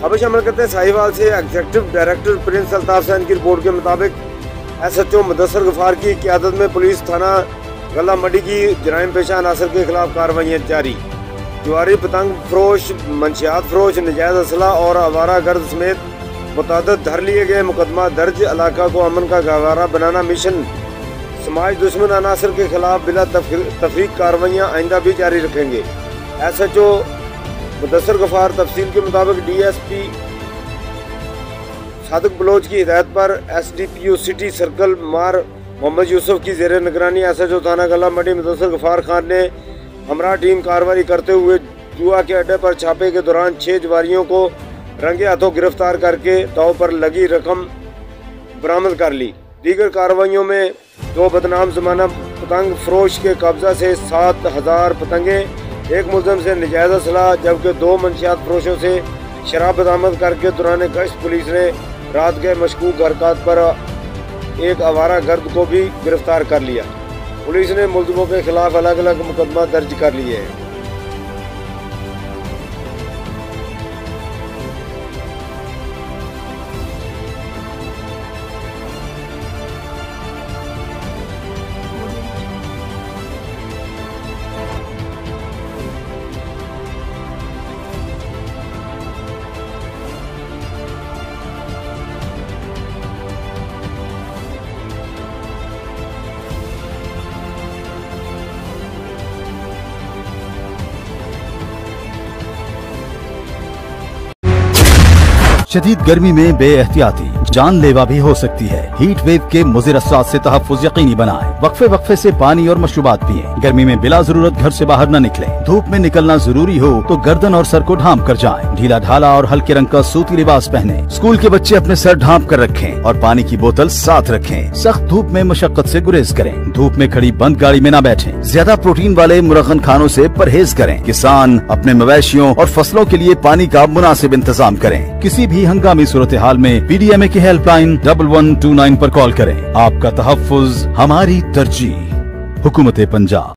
अब शामिल करते हैं साहिवाल से executive director prince Altaf Sain की रिपोर्ट के मुताबिक SHO मुदस्सर गफार की क़यादत में पुलिस थाना गला मंडी की जराइम पेशा अनासर के खिलाफ कार्रवाइयाँ जारी। जुआरी, पतंग फरोश, मंशियात फरोश, नजायज असला और आवारा गर्द समेत मुतअद्दिद धर लिए गए। मुकदमा दर्ज। इलाका को अमन का गहवारा बनाना मिशन। समाज दुश्मन अनासर के खिलाफ बिला तफरीक कार्रवाइयाँ आइंदा भी जारी रखेंगे। SHO मुदस्सर गफार तफसील के मुताबिक DSP सादिक बलोच की हिदायत पर SDPO सिटी सर्कल मार मोहम्मद यूसुफ की ज़ेर निगरानी SHO थाना गला मंडी मुदस्सर गफार खान ने हमरा टीम कार्रवाई करते हुए जुआ के अड्डे पर छापे के दौरान 6 जुआरियों को रंगे हाथों गिरफ्तार करके दाव पर लगी रकम बरामद कर ली। दीगर कार्रवाइयों में 2 बदनाम ज़माना पतंग फरोश के कब्जा से 7000 पतंगे, 1 मुलजम से नजायज असला जबकि 2 मंशियात फरोशों से शराब बरामद करके दौरान गश्त पुलिस ने रात के मशकूक हरकत पर एक आवारा गर्द को भी गिरफ्तार कर लिया। पुलिस ने मुलजमों के खिलाफ अलग अलग मुकदमा दर्ज कर लिए हैं। शदीद गर्मी में बेएहतियाती जानलेवा भी हो सकती है। हीट वेव के मुज़िर असरात से तहफ़्फ़ुज़ यकीनी बनाएं। वक्फे वक्फे से पानी और मशरूबात पिएं। गर्मी में बिला जरूरत घर से बाहर न निकलें। धूप में निकलना जरूरी हो तो गर्दन और सर को ढांप कर जाएं। ढीला ढाला और हल्के रंग का सूती लिबास पहने। स्कूल के बच्चे अपने सर ढांप कर रखें और पानी की बोतल साथ रखें। सख्त धूप में मशक्कत से गुरेज करें। धूप में खड़ी बंद गाड़ी में न बैठें। ज्यादा प्रोटीन वाले मुरगन खानों से परहेज करें। किसान अपने मवेशियों और फसलों के लिए पानी का मुनासिब इंतजाम करें। किसी भी हंगामी सूरत हाल में PDMA की हेल्पलाइन 1129 पर कॉल करें। आपका तहफ़्फ़ुज़ हमारी तरजीह। हुकूमत पंजाब।